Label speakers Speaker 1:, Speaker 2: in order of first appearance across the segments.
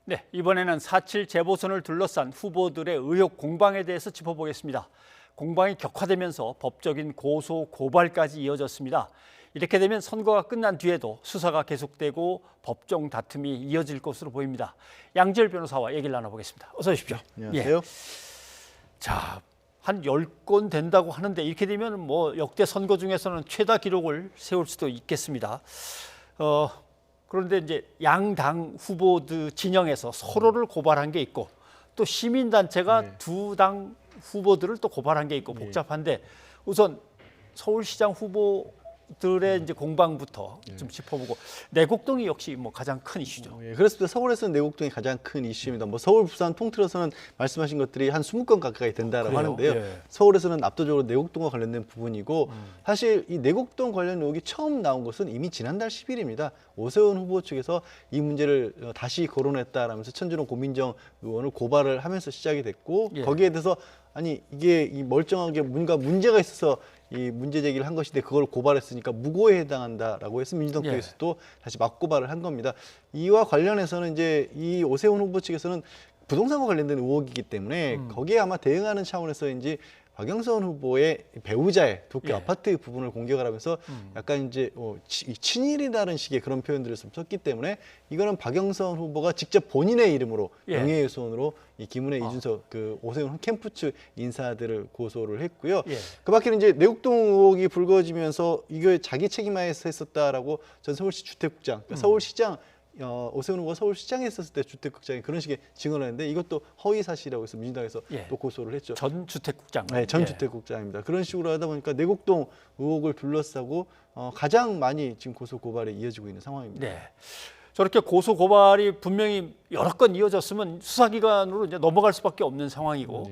Speaker 1: 네, 이번에는 4.7 재보선을 둘러싼 후보들의 의혹 공방에 대해서 짚어보겠습니다. 공방이 격화되면서 법적인 고소, 고발까지 이어졌습니다. 이렇게 되면 선거가 끝난 뒤에도 수사가 계속되고 법정 다툼이 이어질 것으로 보입니다. 양지열 변호사와 얘기를 나눠보겠습니다. 어서 오십시오.
Speaker 2: 안녕하세요.
Speaker 1: 자, 한 10건 된다고 하는데 이렇게 되면 뭐 역대 선거 중에서는 최다 기록을 세울 수도 있겠습니다. 그런데 이제 양당 후보들 진영에서 서로를 고발한 게 있고 또 시민단체가 두 당 후보들을 또 고발한 게 있고 복잡한데 우선 서울시장 후보들의 이제 공방부터 좀 짚어보고 내곡동이 역시 뭐 가장 큰 이슈죠.
Speaker 2: 그렇습니다. 서울에서는 내곡동이 가장 큰 이슈입니다. 뭐 서울, 부산 통틀어서는 말씀하신 것들이 한 20건 가까이 된다라고
Speaker 1: 그래요?
Speaker 2: 하는데요. 서울에서는 압도적으로 내곡동과 관련된 부분이고 사실 이 내곡동 관련 의혹이 처음 나온 것은 이미 지난달 10일입니다. 오세훈 후보 측에서 이 문제를 다시 거론했다라면서 천준호 고민정 의원을 고발을 하면서 시작이 됐고 거기에 대해서 아니 이게 이 멀쩡하게 뭔가 문제가 있어서 이 문제 제기를 한 것인데 그걸 고발했으니까 무고에 해당한다라고 해서 민주당 쪽에서도 다시 맞고발을 한 겁니다. 이와 관련해서는 이제 이 오세훈 후보 측에서는 부동산과 관련된 의혹이기 때문에 거기에 아마 대응하는 차원에서인지 박영선 후보의 배우자의 도쿄 아파트 부분을 공격을 하면서 약간 이제 친일이라는 식의 그런 표현들을 좀 썼기 때문에 이거는 박영선 후보가 직접 본인의 이름으로 명예훼손으로 이 김은혜, 이준석, 그 오세훈 캠프 측 인사들을 고소를 했고요. 그 밖에는 이제 내곡동 의혹이 불거지면서 이거 자기 책임하에서 했었다라고 전 서울시 주택국장, 그러니까 서울시장 오세훈 후보가 서울시장에 있었을 때 주택국장이 그런 식의 증언을 했는데 이것도 허위 사실이라고 해서 민주당에서 또 고소를 했죠.
Speaker 1: 전 주택국장.
Speaker 2: 네, 전 주택국장입니다. 그런 식으로 하다 보니까 내곡동 의혹을 둘러싸고 가장 많이 지금 고소 고발에 이어지고 있는 상황입니다.
Speaker 1: 네. 저렇게 고소 고발이 분명히 여러 건 이어졌으면 수사기관으로 이제 넘어갈 수밖에 없는 상황이고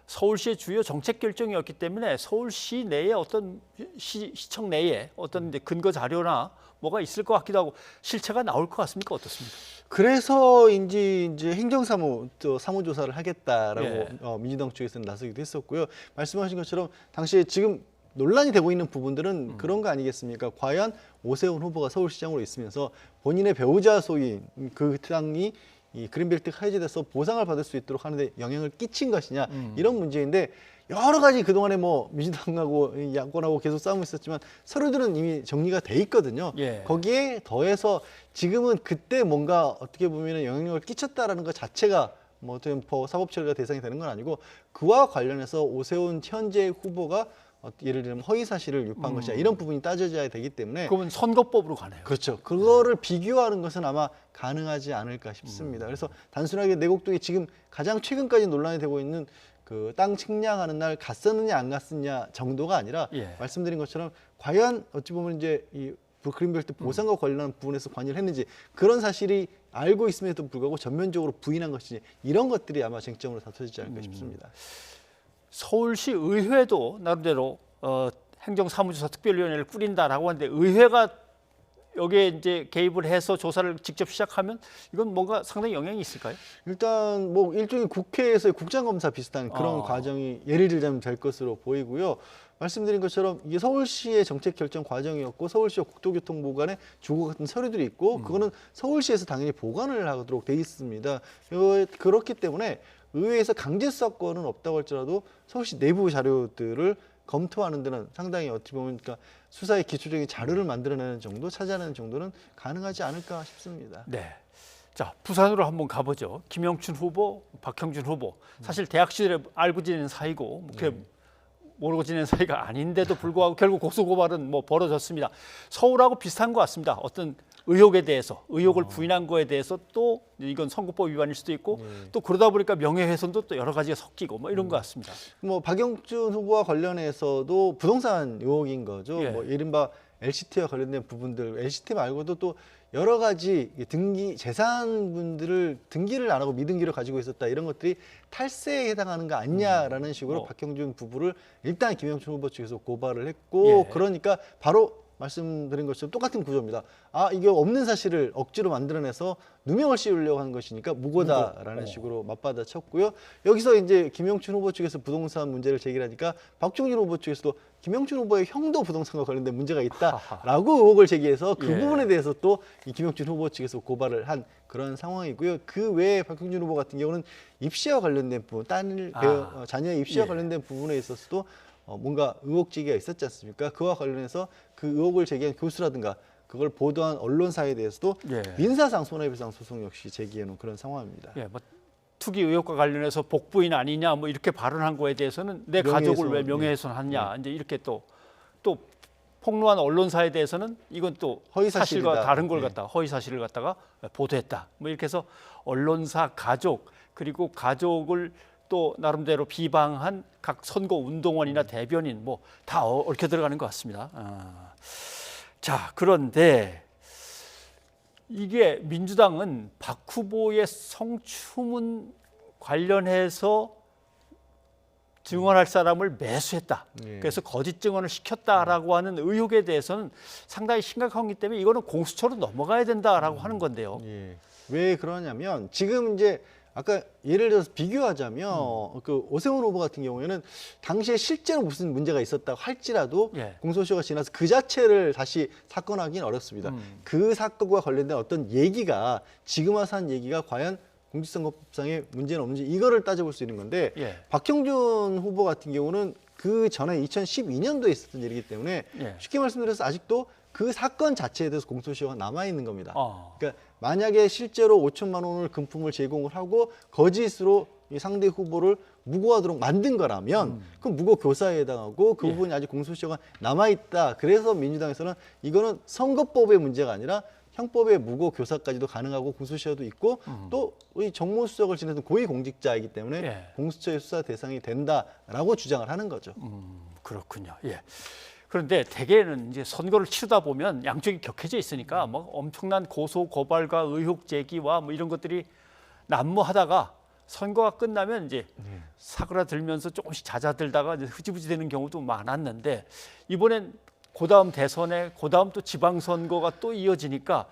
Speaker 1: 서울시의 주요 정책 결정이었기 때문에 서울시 내에 어떤 시청 내에 어떤 이제 근거 자료나 뭐가 있을 것 같기도 하고 실체가 나올 것 같습니까? 어떻습니까?
Speaker 2: 그래서인지 이제 행정사무 사무조사를 하겠다라고 민주당 쪽에서는 나서기도 했었고요. 말씀하신 것처럼 당시에 지금 논란이 되고 있는 부분들은 그런 거 아니겠습니까? 과연 오세훈 후보가 서울시장으로 있으면서 본인의 배우자 소유인 그 땅이 이 그린벨트가 해제돼서 보상을 받을 수 있도록 하는데 영향을 끼친 것이냐 이런 문제인데 여러 가지 그동안에 뭐 민주당하고 야권하고 계속 싸움을 했었지만 서로들은 이미 정리가 돼 있거든요. 거기에 더해서 지금은 그때 뭔가 어떻게 보면 영향력을 끼쳤다라는 것 자체가 뭐 어떤 사법 처리가 대상이 되는 건 아니고 그와 관련해서 오세훈 현재 후보가 예를 들면 허위 사실을 유포한 것이냐 이런 부분이 따져져야 되기 때문에
Speaker 1: 그러면 선거법으로 가네요.
Speaker 2: 그렇죠. 그거를 비교하는 것은 아마 가능하지 않을까 싶습니다. 그래서 단순하게 내곡동이 지금 가장 최근까지 논란이 되고 있는 그 땅 측량하는 날 갔었느냐 안 갔었냐 정도가 아니라 말씀드린 것처럼 과연 어찌 보면 이제 이 그린벨트 보상과 관련한 부분에서 관여를 했는지 그런 사실이 알고 있음에도 불구하고 전면적으로 부인한 것이지 이런 것들이 아마 쟁점으로 다투지지 않을까 싶습니다.
Speaker 1: 서울시 의회도 나름대로 행정사무조사 특별위원회를 꾸린다라고 하는데 의회가 여기에 이제 개입을 해서 조사를 직접 시작하면 이건 뭔가 상당히 영향이 있을까요?
Speaker 2: 일단 뭐 일종의 국회에서의 국장검사 비슷한 그런 과정이 예를 들자면 될 것으로 보이고요. 말씀드린 것처럼 이게 서울시의 정책 결정 과정이었고 서울시와 국토교통부 간에 주고 같은 서류들이 있고 그거는 서울시에서 당연히 보관을 하도록 돼 있습니다. 그렇기 때문에 의회에서 강제 수사권은 없다고 할지라도 서울시 내부 자료들을 검토하는 데는 상당히 어떻게 보면 그러니까 수사의 기초적인 자료를 만들어내는 정도, 찾아내는 정도는 가능하지 않을까 싶습니다.
Speaker 1: 네. 자, 부산으로 한번 가보죠. 김영춘 후보, 박형준 후보. 사실 대학 시절에 알고 지낸 사이고 그렇게 모르고 지낸 사이가 아닌데도 불구하고 결국 고소고발은 뭐 벌어졌습니다. 서울하고 비슷한 것 같습니다. 어떤 의혹에 대해서, 의혹을 부인한 거에 대해서 또 이건 선거법 위반일 수도 있고 또 그러다 보니까 명예훼손도 또 여러 가지가 섞이고 뭐 이런 것 같습니다.
Speaker 2: 뭐 박영준 후보와 관련해서도 부동산 의혹인 거죠. 뭐 이른바 LCT와 관련된 부분들, LCT 말고도 또 여러 가지 등기 재산분들을 등기를 안 하고 미등기를 가지고 있었다 이런 것들이 탈세에 해당하는 거 아니냐라는 식으로 박형준 부부를 일단 김영춘 후보 측에서 고발을 했고 그러니까 바로 말씀드린 것처럼 똑같은 구조입니다. 아, 이게 없는 사실을 억지로 만들어내서 누명을 씌우려고 한 것이니까 무고다라는 식으로 맞받아 쳤고요. 여기서 이제 김영춘 후보 측에서 부동산 문제를 제기하니까 박종진 후보 측에서도 김영춘 후보의 형도 부동산과 관련된 문제가 있다라고 의혹을 제기해서 그
Speaker 1: 예.
Speaker 2: 부분에 대해서 또 이 김영춘 후보 측에서 고발을 한 그런 상황이고요. 그 외에 박형준 후보 같은 경우는 입시와 관련된 부분, 자녀의 입시와
Speaker 1: 예.
Speaker 2: 관련된 부분에 있어서도 뭔가 의혹 제기가 있었지 않습니까? 그와 관련해서 그 의혹을 제기한 교수라든가 그걸 보도한 언론사에 대해서도
Speaker 1: 예.
Speaker 2: 민사상 손해배상 소송 역시 제기해놓은 그런 상황입니다.
Speaker 1: 예, 뭐 투기 의혹과 관련해서 복부인 아니냐 뭐 이렇게 발언한 거에 대해서는 내 가족을 왜
Speaker 2: 명예훼손,
Speaker 1: 명예훼손하냐 이제 이렇게 또 폭로한 언론사에 대해서는 이건 또
Speaker 2: 허위사실이다.
Speaker 1: 사실과 다른 걸
Speaker 2: 네.
Speaker 1: 갖다가 허위 사실을 갖다가 보도했다. 뭐 이렇게 해서 언론사 가족 그리고 가족을 또 나름대로 비방한 각 선거 운동원이나 대변인 뭐 다 얽혀 들어가는 것 같습니다. 자, 그런데 이게 민주당은 박 후보의 성추문 관련해서 증언할 사람을 매수했다.
Speaker 2: 예.
Speaker 1: 그래서 거짓 증언을 시켰다라고 하는 의혹에 대해서는 상당히 심각한 거기 때문에 이거는 공수처로 넘어가야 된다라고 하는 건데요.
Speaker 2: 예. 왜 그러냐면 지금 이제 아까 예를 들어서 비교하자면 그 오세훈 후보 같은 경우에는 당시에 실제로 무슨 문제가 있었다고 할지라도
Speaker 1: 예.
Speaker 2: 공소시효가 지나서 그 자체를 다시 사건하기는 어렵습니다. 그 사건과 관련된 어떤 얘기가 지금 와서 한 얘기가 과연 공직선거법상의 문제는 없는지 이거를 따져볼 수 있는 건데
Speaker 1: 예.
Speaker 2: 박형준 후보 같은 경우는 그 전에 2012년도에 있었던 일이기 때문에
Speaker 1: 예.
Speaker 2: 쉽게 말씀드려서 아직도 그 사건 자체에 대해서 공소시효가 남아 있는 겁니다.
Speaker 1: 어.
Speaker 2: 그러니까 만약에 실제로 5천만 원을 금품을 제공을 하고 거짓으로 이 상대 후보를 무고하도록 만든 거라면 그럼 무고 교사에 해당하고 그
Speaker 1: 예.
Speaker 2: 부분이 아직 공소시효가 남아 있다. 그래서 민주당에서는 이거는 선거법의 문제가 아니라 형법의 무고 교사까지도 가능하고 공소시효도 있고 또 이 정무수석을 지내던 고위공직자이기 때문에
Speaker 1: 예.
Speaker 2: 공수처의 수사 대상이 된다라고 주장을 하는 거죠.
Speaker 1: 그렇군요. 예. 그런데 대개는 이제 선거를 치르다 보면 양쪽이 격해져 있으니까 뭐 엄청난 고소 고발과 의혹 제기와 뭐 이런 것들이 난무하다가 선거가 끝나면 이제 사그라들면서 조금씩 잦아들다가 이제 흐지부지 되는 경우도 많았는데 이번엔 그다음 대선에 그다음 또 지방선거가 또 이어지니까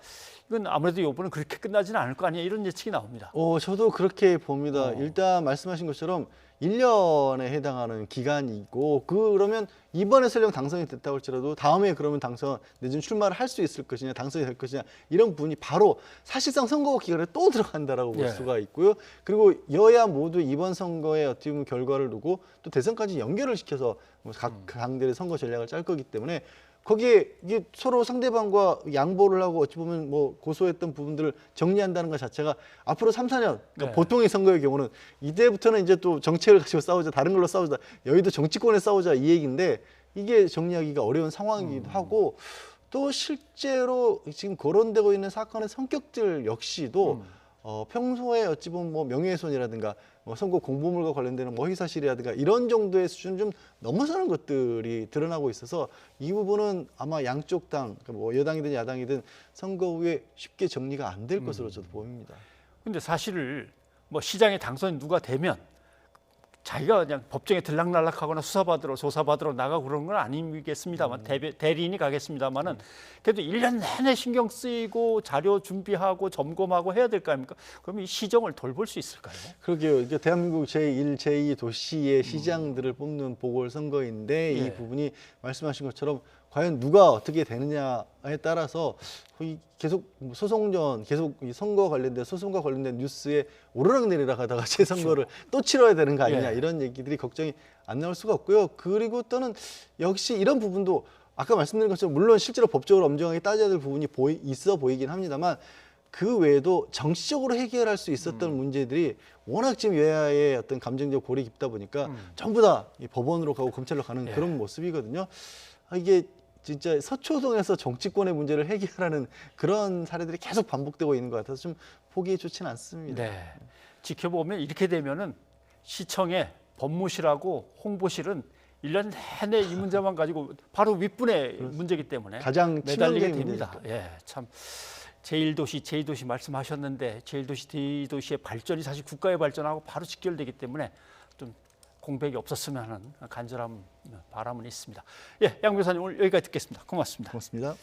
Speaker 1: 이건 아무래도 이번은 그렇게 끝나지는 않을 거 아니에요. 이런 예측이 나옵니다.
Speaker 2: 저도 그렇게 봅니다. 일단 말씀하신 것처럼 1년에 해당하는 기간이고 그러면 이번에 설령 당선이 됐다고 할지라도 다음에 그러면 당선 내지는 출마를 할 수 있을 것이냐 당선이 될 것이냐 이런 부분이 바로 사실상 선거 기간에 또 들어간다라고 볼
Speaker 1: 예.
Speaker 2: 수가 있고요. 그리고 여야 모두 이번 선거의 어떻게 보면 결과를 두고 또 대선까지 연결을 시켜서 각 당들의 선거 전략을 짤 거기 때문에 거기에 이게 서로 상대방과 양보를 하고 어찌 보면 뭐 고소했던 부분들을 정리한다는 것 자체가 앞으로 3, 4년 그러니까
Speaker 1: 네.
Speaker 2: 보통의 선거의 경우는 이때부터는 이제 또 정책을 가지고 싸우자 다른 걸로 싸우자 여의도 정치권에 싸우자 이 얘기인데 이게 정리하기가 어려운 상황이기도 하고 또 실제로 지금 거론되고 있는 사건의 성격들 역시도 평소에 어찌 보면 뭐 명예훼손이라든가 뭐 선거 공보물과 관련되는 뭐 허위사실이라든가 이런 정도의 수준 좀 넘어서는 것들이 드러나고 있어서 이 부분은 아마 양쪽 당, 뭐 여당이든 야당이든 선거 후에 쉽게 정리가 안 될 것으로 저도 보입니다.
Speaker 1: 근데 사실 뭐 시장에 당선이 누가 되면 자기가 그냥 법정에 들락날락하거나 수사받으러 조사받으러 나가고 그런 건 아니겠습니다만 대리인이 가겠습니다만은 그래도 1년 내내 신경 쓰이고 자료 준비하고 점검하고 해야 될 거 아닙니까? 그럼 이 시정을 돌볼 수 있을까요?
Speaker 2: 그러게요. 이게 대한민국 제1, 제2 도시의 시장들을 뽑는 보궐선거인데
Speaker 1: 예.
Speaker 2: 이 부분이 말씀하신 것처럼 과연 누가 어떻게 되느냐에 따라서 거의 계속 소송전, 계속 이 선거 관련된 소송과 관련된 뉴스에 오르락내리락 하다가 재선거를 또 치러야 되는 거 아니냐
Speaker 1: 예.
Speaker 2: 이런 얘기들이 걱정이 안 나올 수가 없고요. 그리고 또는 역시 이런 부분도 아까 말씀드린 것처럼 물론 실제로 법적으로 엄정하게 따져야 될 부분이 있어 보이긴 합니다만 그 외에도 정치적으로 해결할 수 있었던 문제들이 워낙 지금 여야의 어떤 감정적 골이 깊다 보니까 전부 다 이 법원으로 가고 검찰로 가는
Speaker 1: 예.
Speaker 2: 그런 모습이거든요. 이게 진짜 서초동에서 정치권의 문제를 해결하는 그런 사례들이 계속 반복되고 있는 것 같아서 좀 보기 좋지는 않습니다.
Speaker 1: 네. 지켜보면 이렇게 되면은 시청에 법무실하고 홍보실은 1년 내내 이 문제만 가지고 바로 윗분의 문제이기 때문에
Speaker 2: 가장
Speaker 1: 매달리게
Speaker 2: 치명적인
Speaker 1: 됩니다. 예, 참 제1도시, 제2도시 말씀하셨는데 제1도시, 제2도시의 발전이 사실 국가의 발전하고 바로 직결되기 때문에 좀 공백이 없었으면 하는 간절한 바람은 있습니다. 예, 양 변호사님 오늘 여기까지 듣겠습니다. 고맙습니다.
Speaker 2: 고맙습니다.